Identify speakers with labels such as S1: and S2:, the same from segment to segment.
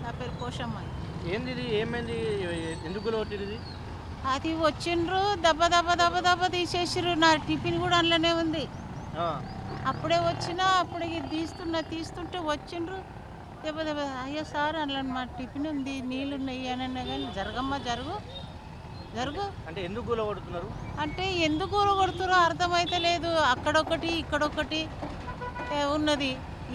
S1: నా పేరు కోశమ్మ.
S2: ఏంది ఇది? ఏమైంది? ఎందుకు కొట్టిర్రు?
S1: అది వచ్చిండ్రు దెబ్బ దెబ్బ దెబ్బ దెబ్బ తీసేసిర్రు. నా టిఫిన్ కూడా అందులోనే ఉంది.
S2: ఆ!
S1: అప్పుడే వచ్చినా అప్పుడు ఇది తీస్తుంటే వచ్చిండ్రు దెబ్బ దెబ్బ. అయ్యో సార్ అందులో మా టిఫిన్ ఉంది, నీళ్ళు ఉన్నాయి అని అన్నా కానీ జరగమ్మా జరుగు జరుగు
S2: అంటే ఎందుకు కూలగొడుతున్నారు?
S1: అంటే ఎందుకు కొడుతురో అర్థమైతే లేదు. అక్కడొకటి ఇక్కడొకటి ఉన్నది.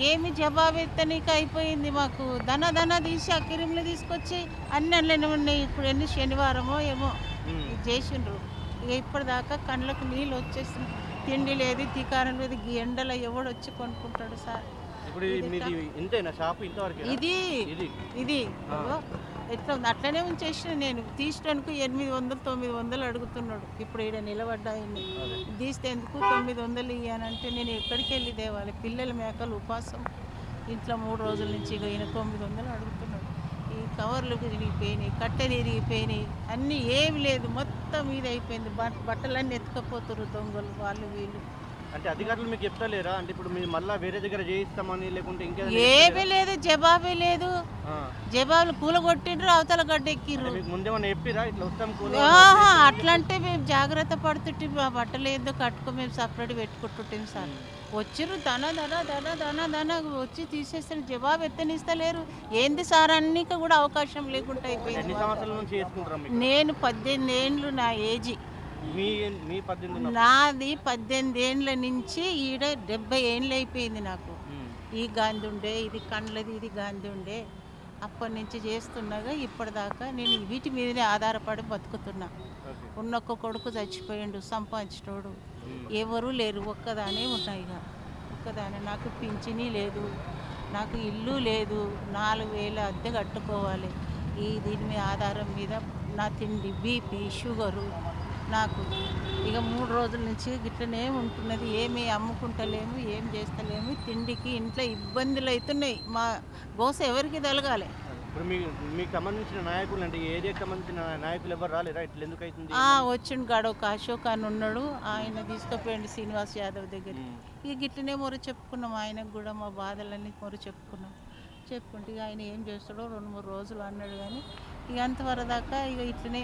S1: ఏమి జవాబెత్తనీకి అయిపోయింది మాకు. దన తీసి ఆ కిరిమిలు తీసుకొచ్చి అన్ని అందులోనే ఉన్నాయి. ఇప్పుడు ఎన్ని శనివారమో ఏమో
S2: హ్మ్.
S1: ఇది చేసిండ్రు. ఇక ఇప్పటిదాకా కళ్ళకు నీళ్ళు వచ్చేస్తున్నాయి. తిండి లేదు, తికారం లేదు. ఈ ఎండలో ఎవడొచ్చి కొనుక్కుంటాడు సార్?
S2: ఇప్పుడు
S1: ఇది
S2: మీది ఇంతేనా షాపు ఇంతవరకేనా?
S1: ఇది
S2: ఇది.
S1: ఇది
S2: ఆ.
S1: ఇదిగో ఎట్లా ఉంది అట్లనే ఉంచేసిన నేను. తీసడానికి 800 900 అడుగుతున్నాడు. ఇప్పుడు ఈడ నిలబడ్డా ఆయన్ని
S2: అదే.
S1: తీస్తే ఎందుకు 900 ఇయ్యానంటే నేను ఎక్కడికి వెళ్ళి తేవాలి? పిల్లల మేకలు ఉపాసం ఇంట్లో 3 రోజుల నుంచి. ఇక ఈయన 900 అడుగుతున్నాడు. ఈ కవర్లు విరిగిపోయినాయి, కట్టెలు విరిగిపోయినాయి, అన్నీ ఏమి లేదు, మొత్తం ఇది అయిపోయింది. బట్టలన్నీ ఎత్తుకపోతున్నారు దొంగలు వాళ్ళు వీళ్ళు.
S2: అంటే అధికారులు మీకు చెప్తలేరా? అంటే ఇప్పుడు మీరు మళ్ళా వేరే దగ్గర చేయిస్తామని లేకుంటే ఇంకేదైనా
S1: ఏమీ
S2: చెప్తలేరా?
S1: లేదు, జవాబే లేదు.
S2: ఆ.
S1: జవాబులు కూలగొట్టిండ్రు, అవతల గడ్డ
S2: అంటే
S1: ఎక్కిర్రు.
S2: మీకు ముందేమన్నా చెప్పిరా? ఇట్లా వస్తాం
S1: ఆహా, అట్లంటే మేము జాగ్రత్త పడుతుంటే మా బట్టలు ఏందో కట్టుకో మేము సపరేట్ పెట్టుకుంటుంటాం సార్. వచ్చిర్రు దన వచ్చి తీసేస్తారు. జవాబు ఎత్తనిస్తలేరు. ఏంది సార్ అన్నిక కూడా అవకాశం లేకుండా అయిపోయింది
S2: ఎన్ని
S1: మాకు.
S2: సంవత్సరాల నుంచి చేసుకుంటారా మీకు?
S1: నేను 18 ఏండ్లు నా ఏజీ.
S2: మీ మీ 18 ఉన్నప్పుడు.
S1: నాది 18 ఏండ్ల నుంచి ఈడ 70 ఏండ్లు అయిపోయింది నాకు.
S2: హ్మ్.
S1: ఈ గాంధీ ఉండే, ఇది కండ్లది, ఇది గాంధీ ఉండే. అప్పటి నుంచి చేస్తున్నాగా ఇప్పటిదాకా నేను వీటి మీదనే ఆధారపడి బతుకుతున్నా.
S2: ఓకే.
S1: ఉన్న ఒక్క కొడుకు చచ్చిపోయిండు, సంపాదించినోడు.
S2: హ్మ్.
S1: ఎవరు లేరు, ఒక్కదానే ఉన్నా. ఇక ఒక్కదానే. నాకు పింఛనీ లేదు, నాకు ఇల్లు లేదు. 4000 అద్దె కట్టుకోవాలి. దీని మీద ఆధారం మీద నా తిండి, బీపీ, షుగరు నాకు. ఇక 3 రోజుల నుంచి గిట్లనే ఉంటున్నది. ఏమీ అమ్ముకుంటలేము, ఏం చేస్తలేము. తిండికి ఇంట్లో ఇబ్బందులు అవుతున్నాయి. మా గోస ఎవరికి తలగాలి?
S2: ఇప్పుడు మీకు సంబంధించిన నాయకులు అంటే ఈ ఏరియాకి సంబంధించిన నాయకులు ఎవరు రాలేరా? ఇట్లా ఎందుకు అవుతుంది?
S1: వచ్చిండు గాడు ఒక అశోక్ అని ఉన్నాడు. ఆయన తీసుకుపోయిండు శ్రీనివాస్ యాదవ్ దగ్గరికి.
S2: హ్మ్.
S1: ఇక గిట్లనే మొర చెప్పుకున్నాం. ఆయనకు కూడా మా బాధలన్నీ మొర చెప్పుకున్నాం. చెప్పుకుంటే ఇక ఆయన ఏం చేస్తాడో 2 3 రోజులు అన్నాడు. కానీ ఇక అంతవరదాకా ఇక ఇట్లనే